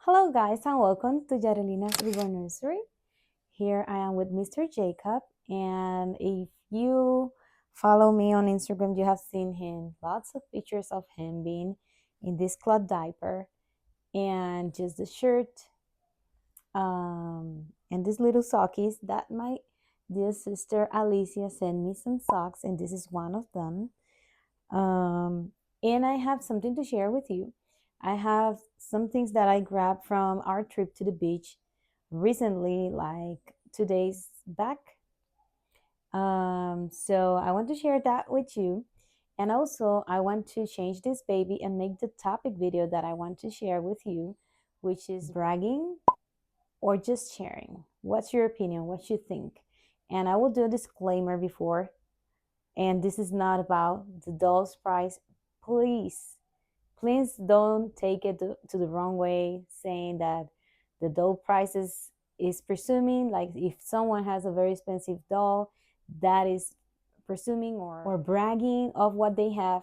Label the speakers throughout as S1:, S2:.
S1: Hello guys and welcome to Jarelina's Reborn Nursery. Here I am with Mr. Jacob, and if you follow me on Instagram, you have seen him lots of pictures of him being in this cloth diaper and just the shirt and these little sockies that my dear sister Alicia sent me some socks, and this is one of them. um, and I have something to share with you. I have some things that I grabbed from our trip to the beach recently, like 2 days back. So I want to share that with you. And also, I want to change this baby and make the topic video that I want to share with you, which is bragging or just sharing. What's your opinion? What you think? And I will do a disclaimer before, and this is not about the doll's price. Please don't take it to the wrong way, saying that the doll prices is presuming, like if someone has a very expensive doll, that is presuming or bragging of what they have,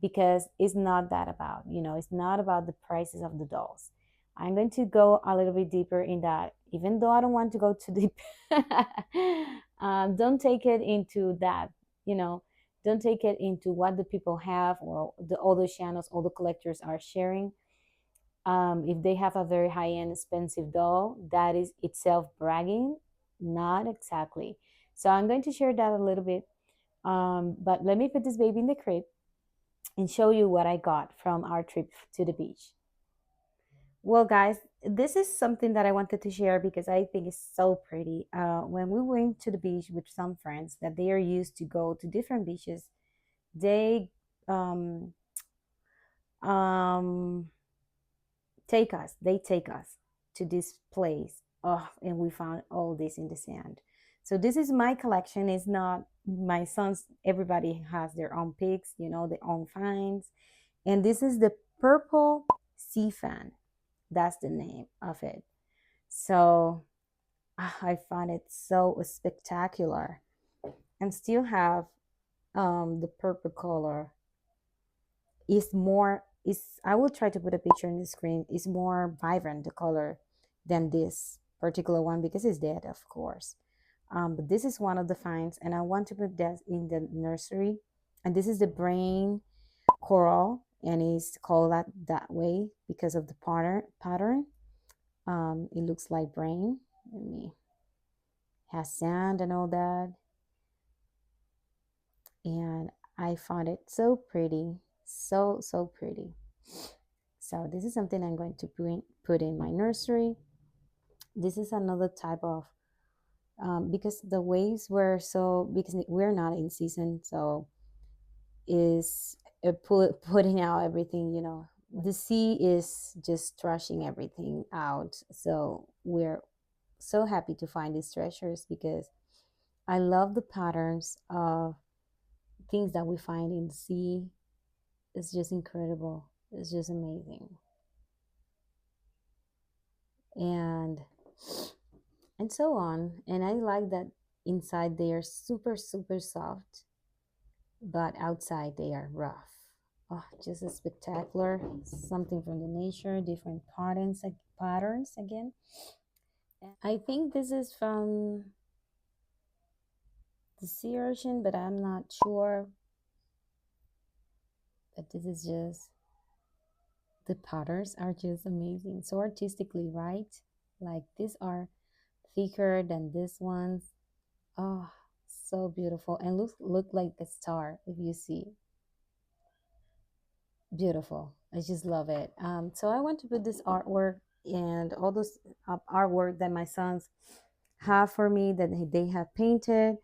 S1: because it's not that about, it's not about the prices of the dolls. I'm going to go a little bit deeper in that, even though I don't want to go too deep. Don't take it into that, you know, don't take it into what the people have or all the channels, all the collectors are sharing. If they have a very high end, expensive doll, that is itself bragging. Not exactly. So I'm going to share that a little bit. But let me put this baby in the crib and show you what I got from our trip to the beach. Well, guys, this is something that I wanted to share because I think it's so pretty. When we went to the beach with some friends that they are used to go to different beaches, they um, um, they take us to this place. Oh, and we found all this in the sand. So this is my collection. It's not my son's. Everybody has their own picks, their own finds. And this is the purple sea fan. That's the name of it. So I find it so spectacular, and still have the purple color. Is more is I will try to put a picture on the screen. It's more vibrant, the color, than this particular one because it's dead, of course. But this is one of the finds, and I want to put that in the nursery. And this is the brain coral, and it's called that way because of the pattern. It looks like brain. Let me has sand and all that, and I found it so pretty, so pretty. So this is something I'm going to put in my nursery. This is another type of because the waves were so, because we're not in season, so is putting out everything. The sea is just trashing everything out. So we're so happy to find these treasures because I love the patterns of things that we find in the sea. It's just incredible. It's just amazing. And so on. And I like that inside they are super, super soft, but outside they are rough. Oh, just a spectacular. Something from the nature, different patterns again. I think this is from the sea urchin, but I'm not sure. But this is just, the patterns are just amazing. So artistically, right? Like these are thicker than this ones. Oh, so beautiful, and look like a star if you see. Beautiful. I just love it. So I want to put this artwork and all those artwork that my sons have for me that they have painted,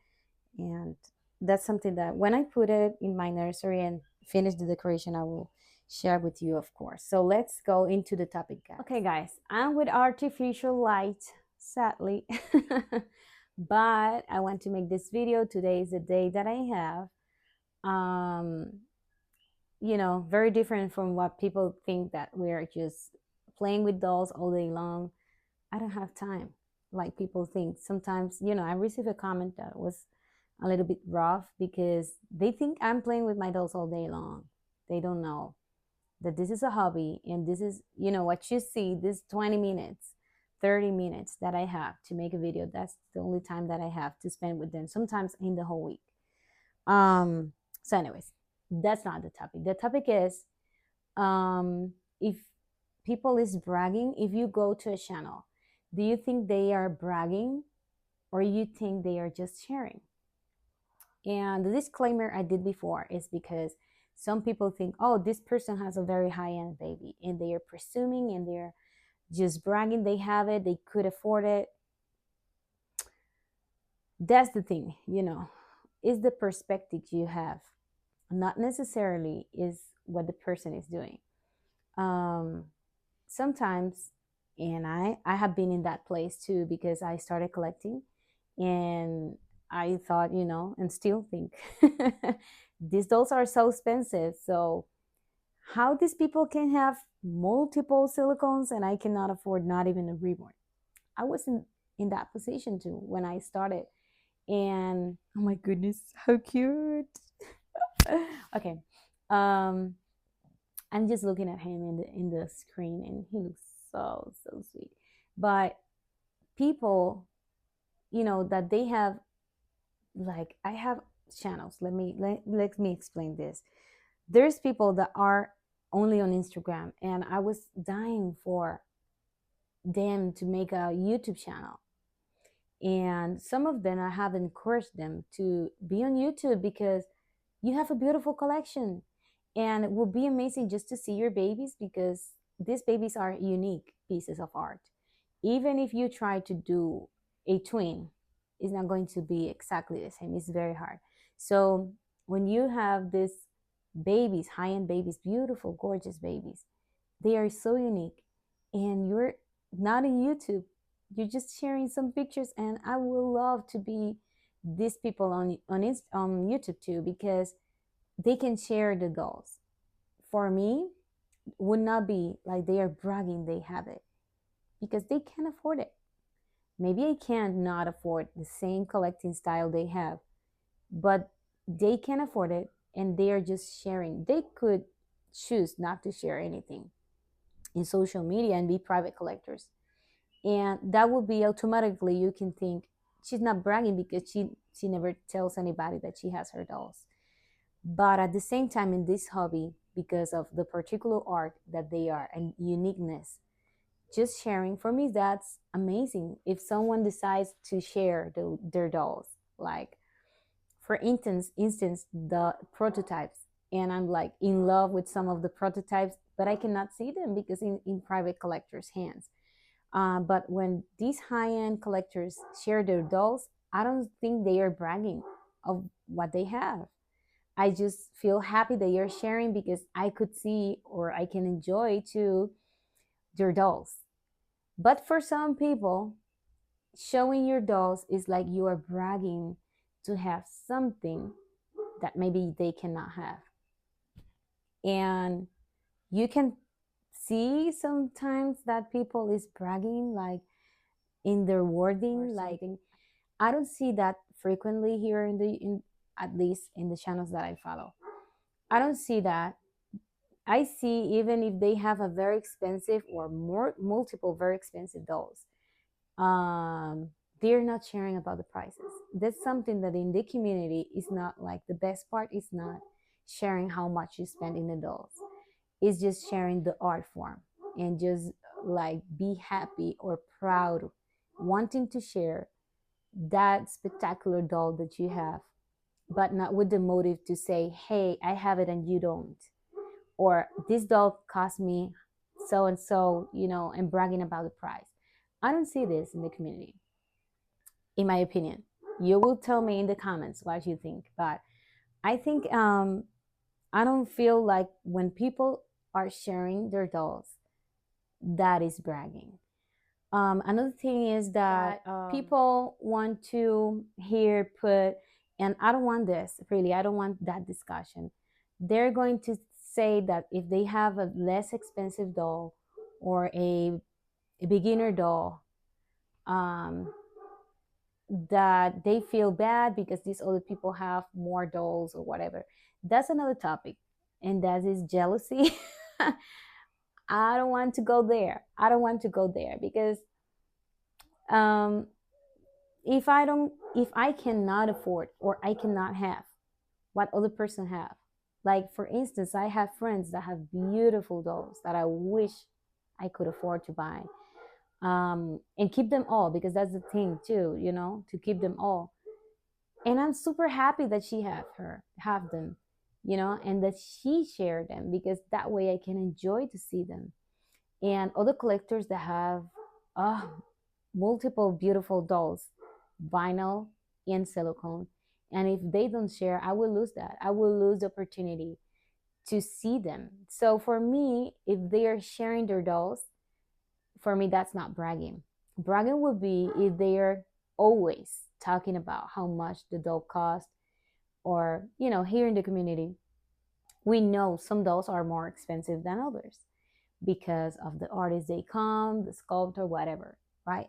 S1: and that's something that when I put it in my nursery and finish the decoration, I will share with you, of course. So let's go into the topic, guys. Okay, guys, I'm with artificial light, sadly, but I want to make this video. Today is the day that I have. Very different from what people think, that we're just playing with dolls all day long. I don't have time like people think. Sometimes, I received a comment that was a little bit rough because they think I'm playing with my dolls all day long. They don't know that this is a hobby, and this is, what you see, this 20 minutes, 30 minutes that I have to make a video, that's the only time that I have to spend with them, sometimes in the whole week. um so anyways, that's not the topic. The topic is, if people is bragging, if you go to a channel, do you think they are bragging, or you think they are just sharing? And the disclaimer I did before is because some people think, oh, this person has a very high end baby, and they are presuming, and they're just bragging they have it, they could afford it. That's the thing, is the perspective you have, not necessarily is what the person is doing. um Sometimes, and I have been in that place too, because I started collecting, and I thought, and still think, these dolls are so expensive, so how these people can have multiple silicones and I cannot afford not even a reborn. I was in that position too when I started, and oh my goodness, how cute. Okay. um I'm just looking at him in the screen, and he looks so sweet. But people, that they have, like, I have channels. Let me explain this. There's people that are only on Instagram, and I was dying for them to make a YouTube channel. And some of them, I have encouraged them to be on YouTube because you have a beautiful collection, and it will be amazing just to see your babies, because these babies are unique pieces of art. Even if you try to do a twin, it's not going to be exactly the same. It's very hard. So when you have these babies, high-end babies, beautiful, gorgeous babies, they are so unique, and you're not on YouTube. You're just sharing some pictures, and I would love to be these people on YouTube too, because they can share the dolls. For me, would not be like they are bragging they have it, because they can afford it. Maybe I can't not afford the same collecting style they have, but they can afford it, and they are just sharing. They could choose not to share anything in social media and be private collectors, and that would be automatically, you can think she's not bragging because she never tells anybody that she has her dolls. But at the same time, in this hobby, because of the particular art that they are and uniqueness, just sharing, for me, that's amazing. If someone decides to share their dolls, like, for instance, the prototypes, and I'm like in love with some of the prototypes, but I cannot see them because in private collectors' hands. But when these high-end collectors share their dolls, I don't think they are bragging of what they have. I just feel happy that you're sharing, because I could see, or I can enjoy too, your dolls. But for some people, showing your dolls is like you are bragging to have something that maybe they cannot have. And you can see sometimes that people is bragging, like, in their wording, like, I don't see that frequently here in at least in the channels that I follow. I don't see that. I see, even if they have a very expensive or more multiple very expensive dolls, um, they're not sharing about the prices. That's something that in the community is not, like, the best part is not sharing how much you spend in the dolls. It's just sharing the art form, and just, like, be happy or proud, wanting to share that spectacular doll that you have, but not with the motive to say, hey, I have it and you don't, or this doll cost me so and so, and bragging about the price. I don't see this in the community, in my opinion. You will tell me in the comments what you think, but I think, I don't feel like when people are sharing their dolls, that is bragging. Another thing is that people want to hear put, and I don't want this, really, I don't want that discussion. They're going to say that if they have a less expensive doll, or a beginner doll, um, that they feel bad because these other people have more dolls or whatever. That's another topic, and that is jealousy. I don't want to go there. I don't want to go there because um, if I cannot afford or I cannot have what other person have, like for instance, I have friends that have beautiful dolls that I wish I could afford to buy, and keep them all because that's the thing too, to keep them all. And I'm super happy that she have them, and that she shared them because that way I can enjoy to see them. And other collectors that have uh, multiple beautiful dolls, vinyl and silicone. And if they don't share, I will lose that. I will lose the opportunity to see them. So for me, if they are sharing their dolls, for me, that's not bragging. Bragging would be if they are always talking about how much the doll cost, or, here in the community, we know some dolls are more expensive than others because of the artist they come, the sculptor, whatever, right?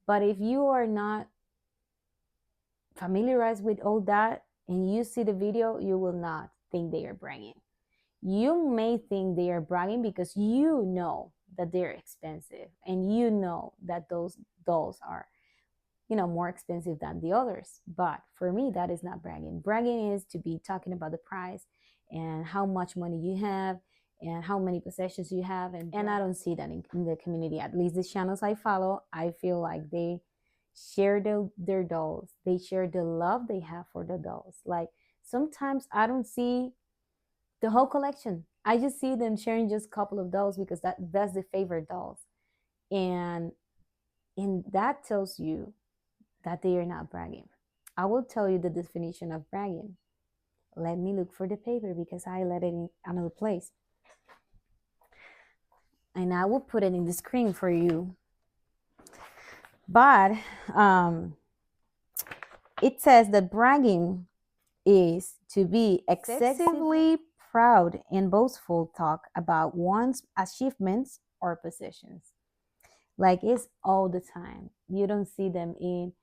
S1: But if you are not familiarized with all that and you see the video, you will not think they are bragging. You may think they are bragging because you know that they're expensive and you know that those dolls are, more expensive than the others. But for me, that is not bragging. Bragging is to be talking about the price and how much money you have and how many possessions you have. And I don't see that in the community. At least the channels I follow, I feel like they share their dolls. They share the love they have for the dolls. Like sometimes I don't see the whole collection. I just see them sharing just a couple of dolls because that's the favorite dolls. And that tells you that they are not bragging. I will tell you the definition of bragging. Let me look for the paper because I let it in another place. And I will put it in the screen for you. But it says that bragging is to be excessively proud and boastful talk about one's achievements or possessions. Like it's all the time. You don't see them in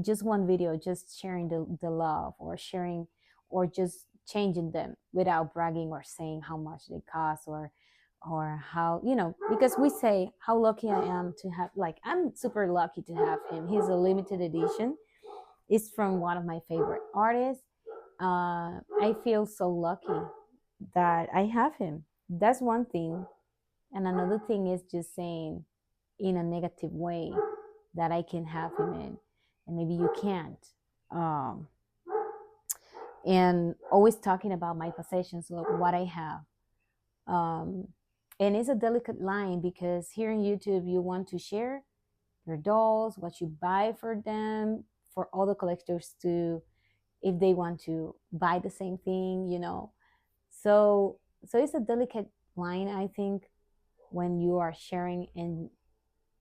S1: just one video, just sharing the love or sharing or just changing them without bragging or saying how much they cost or how, because we say how lucky I am to have, like I'm super lucky to have him. He's a limited edition. It's from one of my favorite artists. I feel so lucky that I have him. That's one thing. And another thing is just saying in a negative way that I can have him in, and maybe you can't. Um, and always talking about my possessions, like what I have. Um, and it's a delicate line because here in YouTube, you want to share your dolls, what you buy for them, for all the collectors to, if they want to buy the same thing. So it's a delicate line, I think, when you are sharing and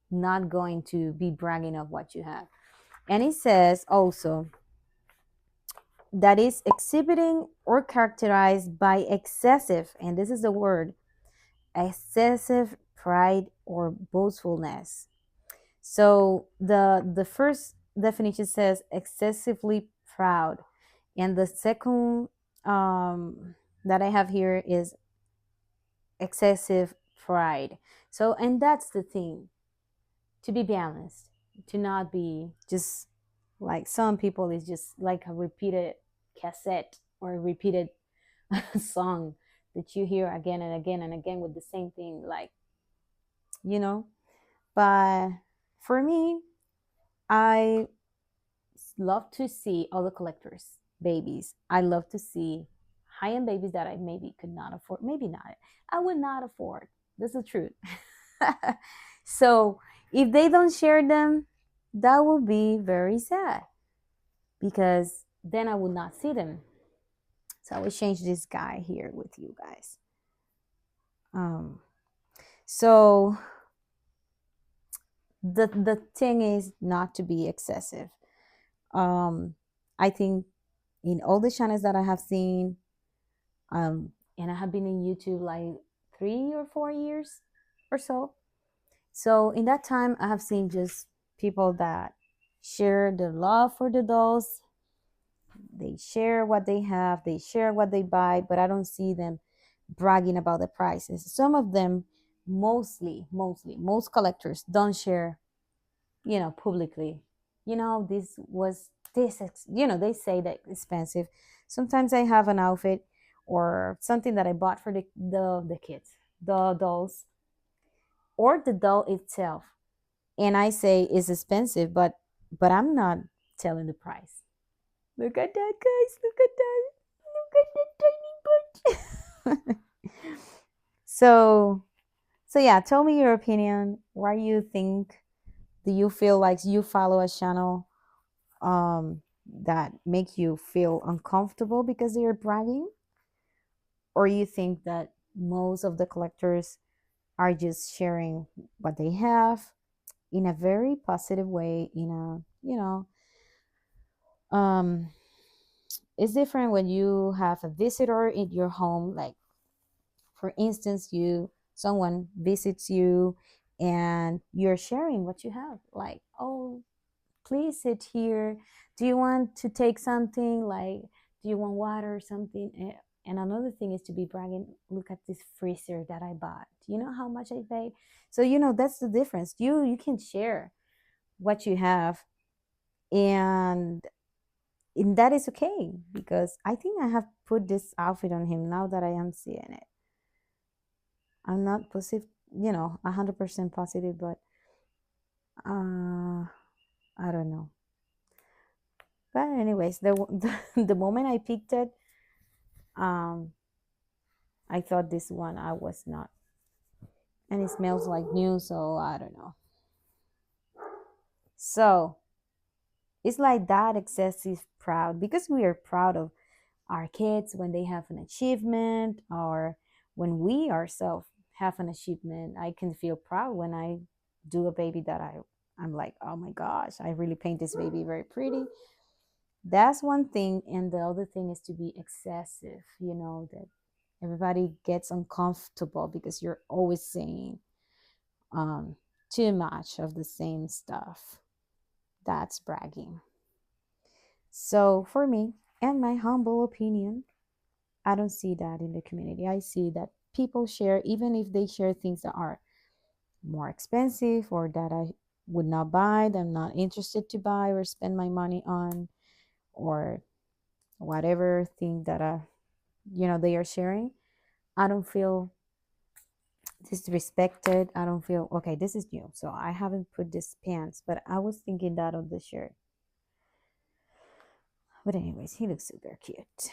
S1: not going to be bragging of what you have. And it says also that is exhibiting or characterized by excessive, and this is the word, excessive pride or boastfulness. So the first definition says excessively proud, and the second that I have here is excessive pride. So, and that's the thing, to be balanced, to not be just like some people is just like a repeated cassette or a repeated song that you hear again and again and again with the same thing, like, you know. But for me, I love to see other collectors babies. I love to see high-end babies that I maybe could not afford, maybe not, I would not afford. This is the truth. So if they don't share them, that will be very sad because then I would not see them. So I will change this guy here with you guys. So the thing is not to be excessive. I think in all the channels that I have seen, and I have been in YouTube like 3 or 4 years or so. So in that time, I have seen just people that share their love for the dolls. They share what they have, they share what they buy, but I don't see them bragging about the prices. Some of them, mostly, most collectors don't share, publicly. This was they say that expensive. Sometimes I have an outfit or something that I bought for the kids, the dolls, or the doll itself, and I say it's expensive, but I'm not telling the price. Look at that, guys! Look at that! Look at that tiny bunch. so so yeah, tell me your opinion. Why you think? Do you feel like you follow a channel that make you feel uncomfortable because they're bragging, or you think that most of the collectors are just sharing what they have in a very positive way, in a um it's different when you have a visitor in your home, like for instance, someone visits you and you're sharing what you have, like, oh, please sit here. Do you want to take something? Like, do you want water or something? And another thing is to be bragging. Look at this freezer that I bought. Do you know how much I paid? So that's the difference. You can share what you have, and that is okay, because I think I have put this outfit on him now that I am seeing it. I'm not positive, 100% positive, but I don't know. But anyways, the moment I picked it, um, I thought this one I was not, and it smells like new, so I don't know. So it's like that excessive proud, because we are proud of our kids when they have an achievement, or when we ourselves have an achievement. I can feel proud when I do a baby that I'm like, oh my gosh, I really paint this baby very pretty. That's one thing, and the other thing is to be excessive, that everybody gets uncomfortable because you're always saying um, too much of the same stuff. That's bragging. So for me, and my humble opinion, I don't see that in the community. I see that people share, even if they share things that are more expensive or that I would not buy, that I'm not interested to buy or spend my money on, or whatever thing that they are sharing. I don't feel disrespected. I don't feel okay. This is new, so I haven't put this pants, but I was thinking that of the shirt. But anyways, he looks super cute.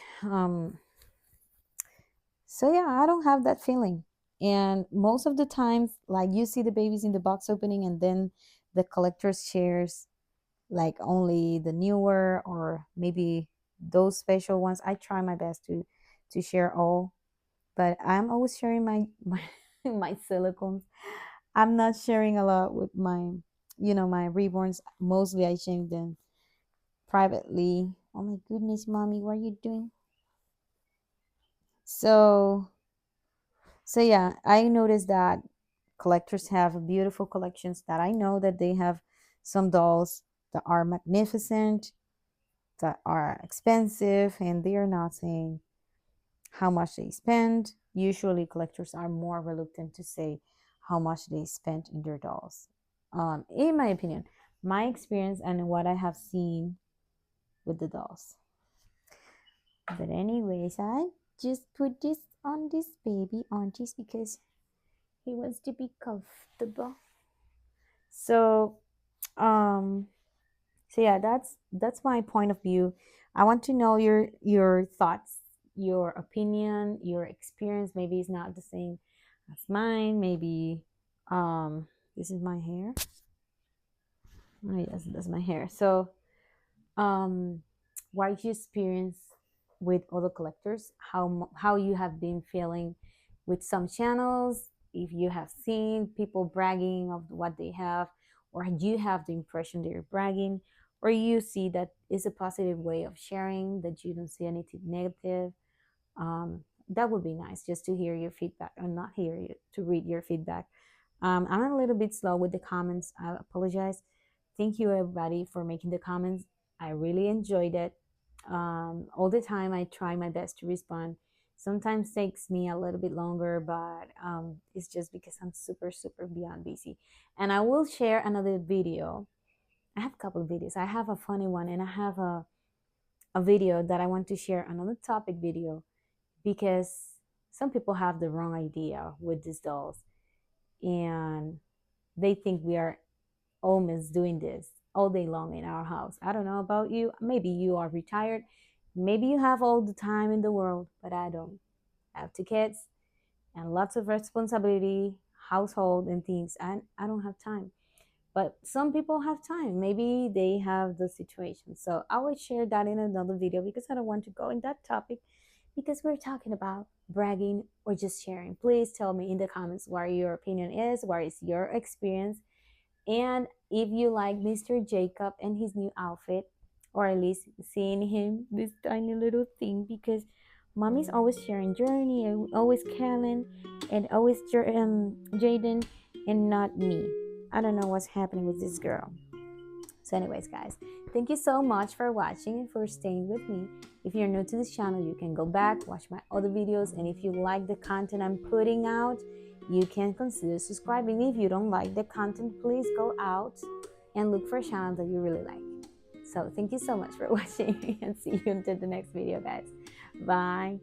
S1: So yeah, I don't have that feeling. And most of the times, like, you see the babies in the box opening, and then the collectors shares like only the newer, or maybe those special ones. I try my best to share all, but I'm always sharing my silicones. I'm not sharing a lot with my reborns. Mostly I share them privately. Oh my goodness, mommy, what are you doing? So yeah, I noticed that collectors have beautiful collections, that I know that they have some dolls that are magnificent, that are expensive, and they are not saying how much they spend. Usually collectors are more reluctant to say how much they spent in their dolls. In my opinion, my experience and what I have seen with the dolls. But anyways, I just put this on this baby on just because he wants to be comfortable. So um so yeah, that's my point of view. I want to know your thoughts, your opinion, your experience. Maybe it's not the same as mine. Maybe this is my hair. Oh yes, that's my hair. So um what you experience with other collectors, how you have been feeling with some channels, if you have seen people bragging of what they have, or you have the impression they're bragging, or you see that is a positive way of sharing, that you don't see anything negative. That would be nice, just to hear your feedback, or not hear you, to read your feedback. I'm a little bit slow with the comments. I apologize. Thank you, everybody, for making the comments. I really enjoyed it. All the time, I try my best to respond. Sometimes takes me a little bit longer, but it's just because I'm super, super beyond busy. And I will share another video. I have a couple of videos. I have a funny one, and I have a video that I want to share, another topic video, because some people have the wrong idea with these dolls, and they think we are almost doing this all day long in our house. I don't know about you. Maybe you are retired. Maybe you have all the time in the world, but I don't. I have two kids and lots of responsibility, household and things. I don't have time. But some people have time. Maybe they have the situation. So I will share that in another video because I don't want to go in that topic because we're talking about bragging or just sharing. Please tell me in the comments what your opinion is, what is your experience, and if you like Mr. Jacob and his new outfit, or at least seeing him, this tiny little thing, because mommy's always sharing Journey and always Kellen and always Jaden and not me. I don't know what's happening with this girl. So anyways, guys, thank you so much for watching and for staying with me. If you're new to this channel, you can go back, watch my other videos, and if you like the content I'm putting out, you can consider subscribing. If you don't like the content, please go out and look for a channel that you really like. So thank you so much for watching and see you until the next video, guys. Bye.